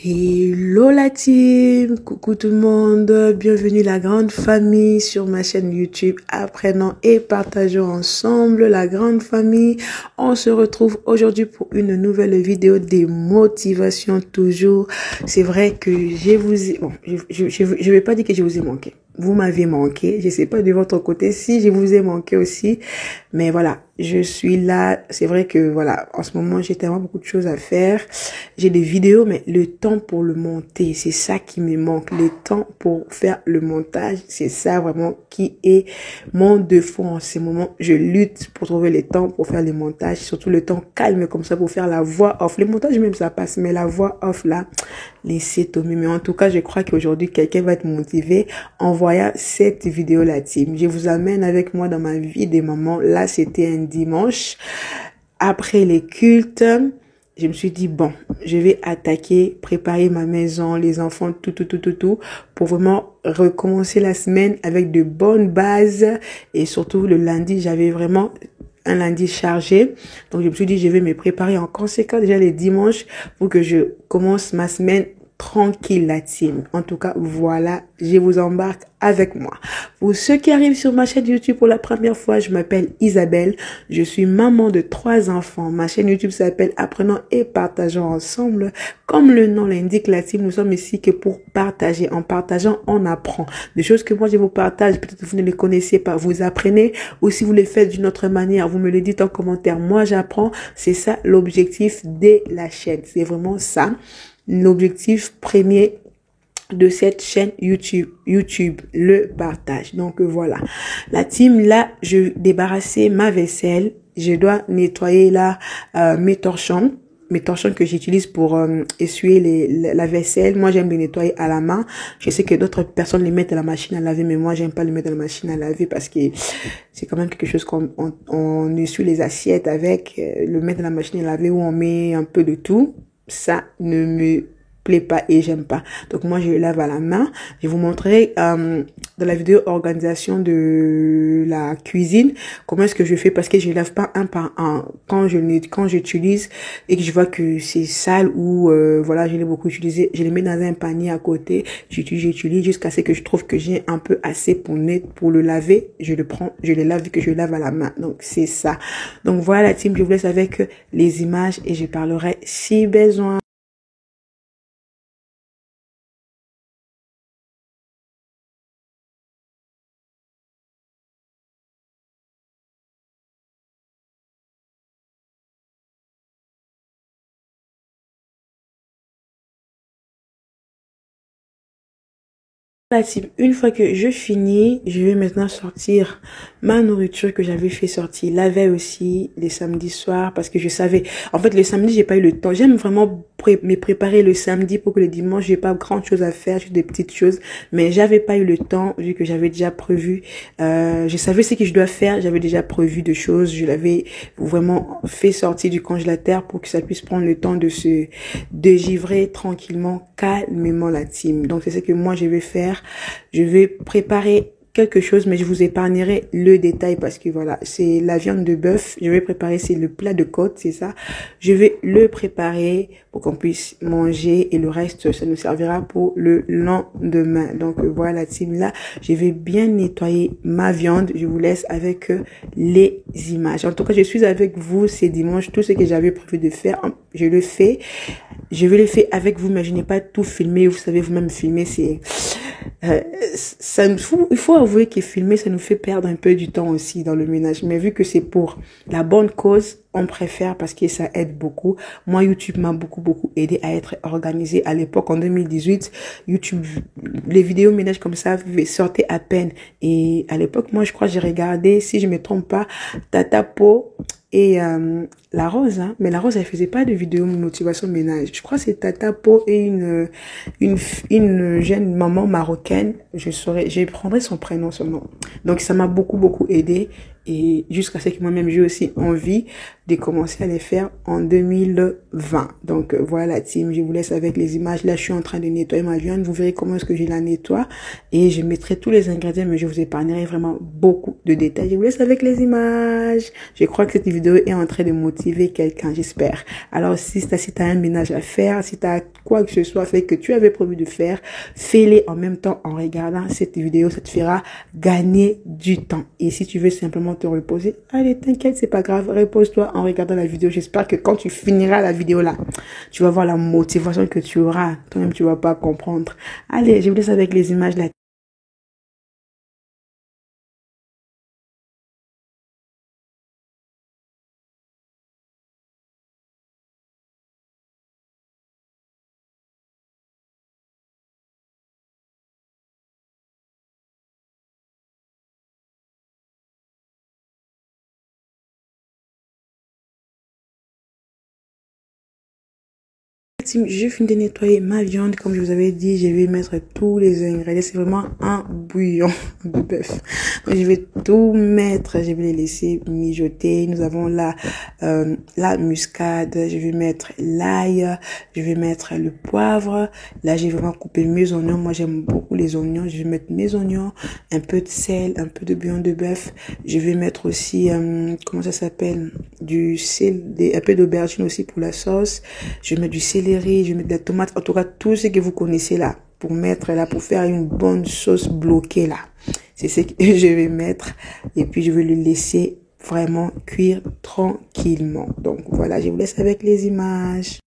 Hello la team, coucou tout le monde, bienvenue la grande famille sur ma chaîne YouTube. Apprenons et partageons ensemble la grande famille. On se retrouve aujourd'hui pour une nouvelle vidéo des motivations toujours. C'est vrai que je vais pas dire que je vous ai manqué. Vous m'avez manqué, je sais pas de votre côté si je vous ai manqué aussi, mais voilà, je suis là. C'est vrai que voilà, en ce moment j'ai tellement beaucoup de choses à faire. J'ai des vidéos, mais le temps pour le monter, c'est ça qui me manque. Le temps pour faire le montage, c'est ça vraiment qui est mon défaut en ce moment. Je lutte pour trouver le temps pour faire le montage, surtout le temps calme comme ça pour faire la voix off. Le montage même ça passe, mais la voix off là, laissez tomber. Mais en tout cas, je crois qu'aujourd'hui quelqu'un va être motivé en voyant cette vidéo la team. Je vous amène avec moi dans ma vie des moments. Là, c'était un dimanche après les cultes. Je me suis dit, bon, je vais attaquer, préparer ma maison, les enfants, tout, pour vraiment recommencer la semaine avec de bonnes bases. Et surtout, le lundi, j'avais vraiment un lundi chargé. Donc, je me suis dit, je vais me préparer en conséquence déjà les dimanches pour que je commence ma semaine tranquille la team. En tout cas, voilà, je vous embarque avec moi. Pour ceux qui arrivent sur ma chaîne YouTube pour la première fois, je m'appelle Isabelle. Je suis maman de 3 enfants. Ma chaîne YouTube s'appelle Apprenons et partageons ensemble. Comme le nom l'indique la team, nous sommes ici que pour partager. En partageant, on apprend. Des choses que moi je vous partage, peut-être que vous ne les connaissez pas, vous apprenez. Ou si vous les faites d'une autre manière, vous me le dites en commentaire. Moi, j'apprends. C'est ça l'objectif de la chaîne. C'est vraiment ça. L'objectif premier de cette chaîne YouTube, le partage. Donc voilà, la team, là, je débarrassais ma vaisselle. Je dois nettoyer là mes torchons que j'utilise pour essuyer la vaisselle. Moi, j'aime les nettoyer à la main. Je sais que d'autres personnes les mettent à la machine à laver, mais moi, j'aime pas les mettre à la machine à laver parce que c'est quand même quelque chose qu'on essuie les assiettes avec. Le mettre à la machine à laver où on met un peu de tout, ça ne me plaît pas et j'aime pas. Donc moi je lave à la main. Je vais vous montrer dans la vidéo organisation de la cuisine comment est-ce que je fais parce que je lave pas un par un quand j'utilise et que je vois que c'est sale ou voilà, je l'ai beaucoup utilisé, je les mets dans un panier à côté, j'utilise jusqu'à ce que je trouve que j'ai un peu assez pour le laver, je le prends, je les lave vu que je lave à la main. Donc c'est ça. Donc voilà la team, je vous laisse avec les images et je parlerai si besoin. La team, une fois que je finis, je vais maintenant sortir ma nourriture que j'avais fait sortir la veille aussi, les samedis soirs, parce que je savais, en fait, le samedi, j'ai pas eu le temps. J'aime vraiment me préparer le samedi pour que le dimanche, j'ai pas grand chose à faire, juste des petites choses, mais j'avais pas eu le temps, vu que j'avais déjà prévu, je savais ce que je dois faire, j'avais déjà prévu de choses, je l'avais vraiment fait sortir du congélateur pour que ça puisse prendre le temps de se dégivrer tranquillement, calmement la team. Donc, c'est ce que moi, je vais faire. Je vais préparer quelque chose, mais je vous épargnerai le détail parce que voilà, c'est la viande de bœuf. Je vais préparer, c'est le plat de côte, c'est ça. Je vais le préparer pour qu'on puisse manger et le reste, ça nous servira pour le lendemain. Donc voilà, team, là, je vais bien nettoyer ma viande. Je vous laisse avec les images. En tout cas, je suis avec vous ces dimanches. Tout ce que j'avais prévu de faire, je le fais. Je vais le faire avec vous, mais je n'ai pas tout filmé. Vous savez, vous-même filmer, c'est il faut avouer que filmer, ça nous fait perdre un peu du temps aussi dans le ménage. Mais vu que c'est pour la bonne cause, on préfère parce que ça aide beaucoup. Moi, YouTube m'a beaucoup aidé à être organisé. À l'époque, en 2018, YouTube, les vidéos ménage comme ça sortaient à peine. Et à l'époque, moi, je crois que j'ai regardé, si je me trompe pas, Tata Po et la Rose, hein. Mais la Rose, elle faisait pas de vidéo motivation ménage. Je crois que c'est Tata Po et une jeune maman marocaine. Je prendrai son prénom, son nom. Donc ça m'a beaucoup aidé. et jusqu'à ce que moi-même j'ai aussi envie de commencer à les faire en 2020. Donc voilà la team, je vous laisse avec les images. Là je suis en train de nettoyer ma viande, vous verrez comment est-ce que je la nettoie et je mettrai tous les ingrédients, mais je vous épargnerai vraiment beaucoup de détails. Je vous laisse avec les images. Je crois que cette vidéo est en train de motiver quelqu'un, j'espère. Alors si t'as un ménage à faire, si t'as quoi que ce soit fait que tu avais prévu de faire, fais-les en même temps en regardant cette vidéo, ça te fera gagner du temps. Et si tu veux simplement te reposer, allez, t'inquiète, c'est pas grave, repose-toi en regardant la vidéo. J'espère que quand tu finiras la vidéo là, tu vas voir la motivation que tu auras. Toi-même, tu vas pas comprendre. Allez, je vous laisse avec les images là. Je finis de nettoyer ma viande, comme je vous avais dit, je vais mettre tous les ingrédients. C'est vraiment un bouillon de bœuf. Donc, je vais tout mettre, je vais les laisser mijoter. Nous avons la muscade, je vais mettre l'ail, je vais mettre le poivre. Là, j'ai vraiment coupé mes oignons. Moi, j'aime beaucoup les oignons. Je vais mettre mes oignons, un peu de sel, un peu de bouillon de bœuf. Je vais mettre aussi, comment ça s'appelle, du sel, un peu d'aubergine aussi pour la sauce. Je vais mettre du céleri. Je vais mettre de la tomate, en tout cas tout ce que vous connaissez là pour mettre là, pour faire une bonne sauce bloquée là. C'est ce que je vais mettre et puis je vais le laisser vraiment cuire tranquillement. Donc voilà, je vous laisse avec les images.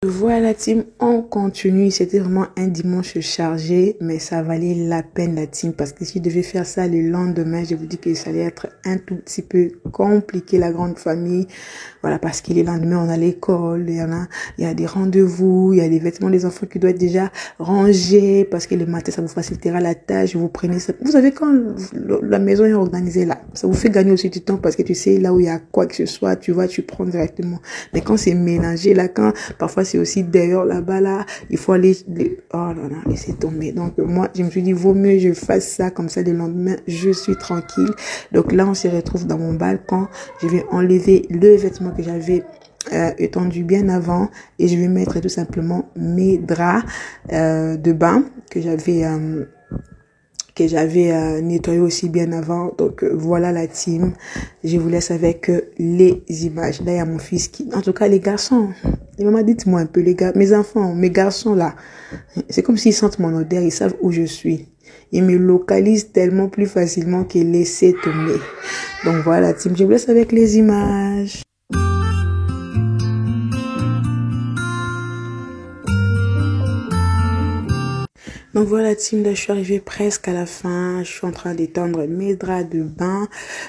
Voilà team, on continue. C'était vraiment un dimanche chargé, mais ça valait la peine la team parce que si je devais faire ça le lendemain, je vous dis que ça allait être un tout petit peu compliqué, la grande famille. Voilà, parce que le lendemain on a l'école, il y a des rendez-vous, il y a des vêtements des enfants qui doivent être déjà rangés parce que le matin ça vous facilitera la tâche. Vous prenez ça. Vous savez quand la maison est organisée là, ça vous fait gagner aussi du temps parce que tu sais là où il y a quoi que ce soit, tu vois, tu prends directement. Mais quand c'est mélangé là, quand parfois c'est aussi d'ailleurs là-bas là, il faut aller oh là là, laisser tomber. Donc moi je me suis dit vaut mieux je fasse ça comme ça le lendemain je suis tranquille. Donc là on se retrouve dans mon balcon, je vais enlever le vêtement que j'avais étendu bien avant et je vais mettre tout simplement mes draps de bain que j'avais nettoyé aussi bien avant. Donc voilà la team, je vous laisse avec les images. Là il y a mon fils qui, en tout cas les garçons, et maman dites-moi un peu les gars, mes enfants, mes garçons là, c'est comme s'ils sentent mon odeur, ils savent où je suis, ils me localisent tellement plus facilement que laisser tomber. Donc voilà la team, je vous laisse avec les images. Donc voilà team, là je suis arrivée presque à la fin, je suis en train d'étendre mes draps de bain.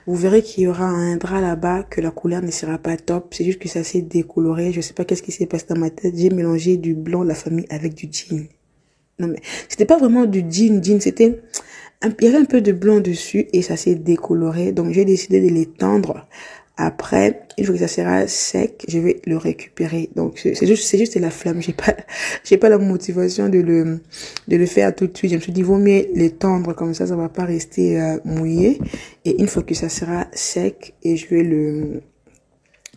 Vous verrez qu'il y aura un drap là-bas que la couleur ne sera pas top, c'est juste que c'est assez décoloré. Je sais pas qu'est-ce qui s'est passé dans ma tête, j'ai mélangé du blanc de la famille avec du jean. Non mais c'était pas vraiment du jean, c'était il y avait un peu de blanc dessus et ça s'est décoloré. Donc j'ai décidé de l'étendre. Après, une fois que ça sera sec, je vais le récupérer. Donc c'est juste la flamme. J'ai pas la motivation de le faire tout de suite. Je me suis dit vaut mieux l'étendre comme ça va pas rester mouillé. Et une fois que ça sera sec, et je vais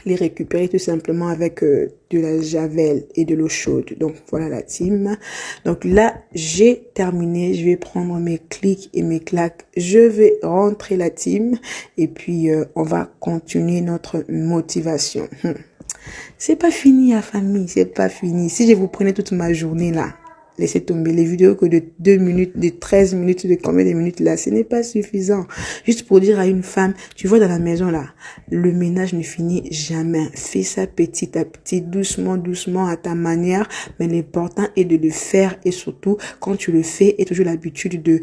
les récupérer tout simplement avec de la javel et de l'eau chaude. Donc voilà la team. Donc là j'ai terminé, je vais prendre mes clics et mes claques, je vais rentrer la team et puis on va continuer notre motivation. C'est pas fini la famille, c'est pas fini. Si je vous prenais toute ma journée là, laissez tomber les vidéos que de 2 minutes, de 13 minutes, de combien de minutes là, ce n'est pas suffisant. Juste pour dire à une femme, tu vois dans la maison là, le ménage ne finit jamais. Fais ça petit à petit, doucement, doucement, à ta manière, mais l'important est de le faire et surtout, quand tu le fais, et toujours l'habitude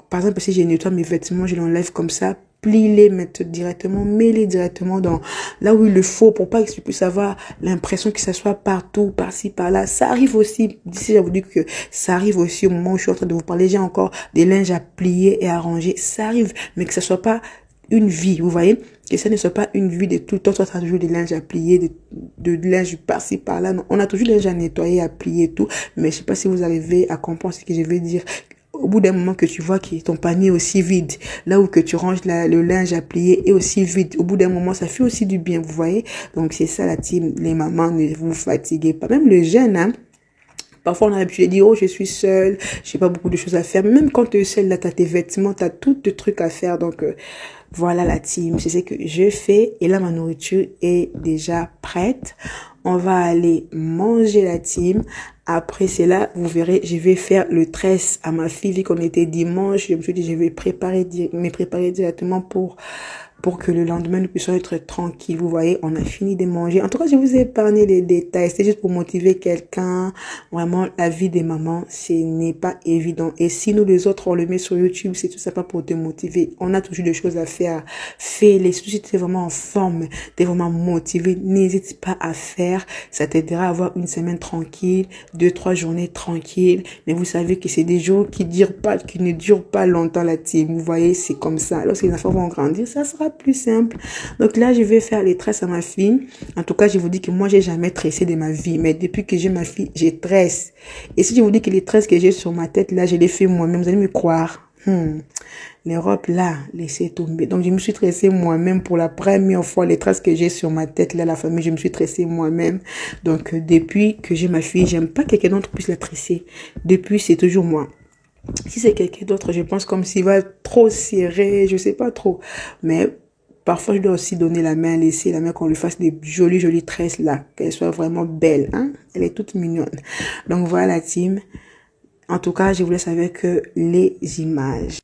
par exemple, si je nettoie mes vêtements, je l'enlève comme ça, plie-les, mets-les directement dans là où il le faut pour pas que tu puisses avoir l'impression que ça soit partout, par-ci, par-là. Ça arrive aussi, d'ici je vous dis que ça arrive aussi au moment où je suis en train de vous parler, j'ai encore des linges à plier et à ranger. Ça arrive, mais que ça soit pas une vie, vous voyez, que ça ne soit pas une vie de tout le temps, soit tu as toujours des linges à plier, de linge par-ci, par-là. Non, on a toujours des linges à nettoyer, à plier, tout. Mais je sais pas si vous arrivez à comprendre ce que je veux dire. Au bout d'un moment que tu vois que ton panier est aussi vide, là où que tu ranges le linge à plier est aussi vide, au bout d'un moment, ça fait aussi du bien, vous voyez. Donc, c'est ça la team, les mamans, ne vous fatiguez pas. Même le jeune, hein. Parfois, on a l'habitude de dire, oh, je suis seule, j'ai pas beaucoup de choses à faire. Mais même quand tu es seule, là, t'as tes vêtements, t'as tout de trucs à faire. Donc, voilà la team, c'est ce que je fais. Et là, ma nourriture est déjà prête. On va aller manger la team. Après, c'est là, vous verrez, je vais faire le tresse à ma fille. Vu qu'on était dimanche, je me suis dit, je vais me préparer directement pour que le lendemain, nous puissions être tranquilles. Vous voyez, on a fini de manger. En tout cas, je vous ai épargné les détails. C'était juste pour motiver quelqu'un. Vraiment, la vie des mamans, ce n'est pas évident. Et si nous, les autres, on le met sur YouTube, c'est tout simplement pour te motiver. On a toujours des choses à faire. Fais-les. Si tu es vraiment en forme, tu es vraiment motivé, n'hésite pas à faire. Ça t'aidera à avoir une semaine tranquille, 2-3 journées tranquilles. Mais vous savez que c'est des jours qui ne durent pas longtemps, la team. Vous voyez, c'est comme ça. Lorsque les enfants vont grandir, ça sera plus simple. Donc là, je vais faire les tresses à ma fille. En tout cas, je vous dis que moi, j'ai jamais tressé de ma vie. Mais depuis que j'ai ma fille, j'ai tresse. Et si je vous dis que les tresses que j'ai sur ma tête, là, je les fais moi-même, vous allez me croire. Les robes, là, laissez tomber. Donc, je me suis tressée moi-même pour la première fois. Les tresses que j'ai sur ma tête, là, la famille, je me suis tressée moi-même. Donc, depuis que j'ai ma fille, j'aime pas que quelqu'un d'autre puisse la tresser. Depuis, c'est toujours moi. Si c'est quelqu'un d'autre, je pense comme s'il va trop serrer, je sais pas trop. Mais parfois, je dois aussi donner la main, laisser la main qu'on lui fasse des jolies tresses là, qu'elle soit vraiment belle, hein. Elle est toute mignonne. Donc voilà la team. En tout cas, je vous laisse avec les images.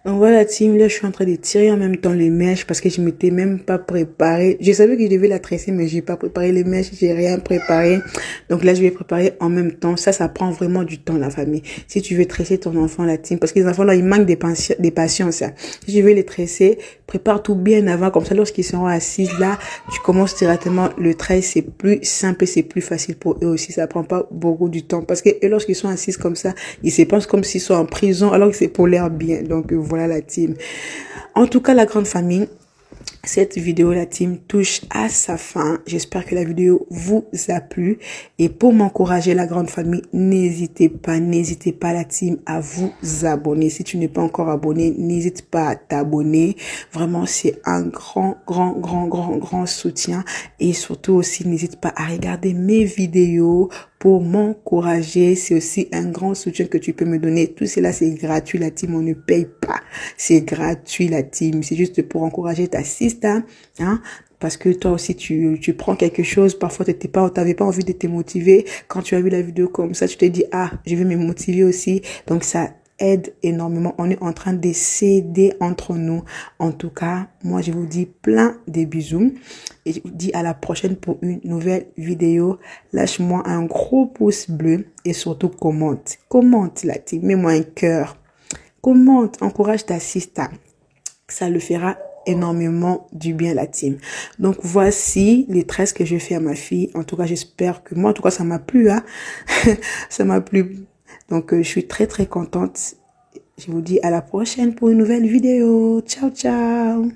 Donc voilà, team, là, je suis en train de tirer en même temps les mèches parce que je m'étais même pas préparée. Je savais que je devais la tresser, mais j'ai pas préparé les mèches, j'ai rien préparé. Donc là, je vais préparer en même temps. Ça prend vraiment du temps, la famille. Si tu veux tresser ton enfant, la team, parce que les enfants, là, ils manquent des patience, ça. Si je veux les tresser, prépare tout bien avant, comme ça, lorsqu'ils seront assis, là, tu commences directement le tresse, c'est plus simple, c'est plus facile pour eux aussi. Ça prend pas beaucoup du temps parce que eux, lorsqu'ils sont assis comme ça, ils se pensent comme s'ils sont en prison, alors que c'est pour l'air bien. Donc, voilà la team. En tout cas, la grande famille, cette vidéo, la team, touche à sa fin. J'espère que la vidéo vous a plu. Et pour m'encourager, la grande famille, n'hésitez pas, la team, à vous abonner. Si tu n'es pas encore abonné, n'hésite pas à t'abonner. Vraiment, c'est un grand soutien. Et surtout aussi, n'hésite pas à regarder mes vidéos pour m'encourager. C'est aussi un grand soutien que tu peux me donner. Tout cela, c'est gratuit, la team. On ne paye pas. C'est gratuit, la team. C'est juste pour encourager ta sister, hein. Parce que toi aussi, tu prends quelque chose. Parfois, t'avais pas envie de te motiver. Quand tu as vu la vidéo comme ça, tu te dis, ah, je vais me motiver aussi. Donc, ça aide énormément. On est en train de s'aider entre nous. En tout cas, moi, je vous dis plein de bisous. Et je vous dis à la prochaine pour une nouvelle vidéo. Lâche-moi un gros pouce bleu et surtout commente. Commente, la team. Mets-moi un cœur. Commente. Encourage ta sister. Ça le fera énormément du bien, la team. Donc, voici les tresses que je fais à ma fille. En tout cas, j'espère que moi, en tout cas, ça m'a plu, hein. Ça m'a plu. Donc, je suis très contente. Je vous dis à la prochaine pour une nouvelle vidéo. Ciao, ciao.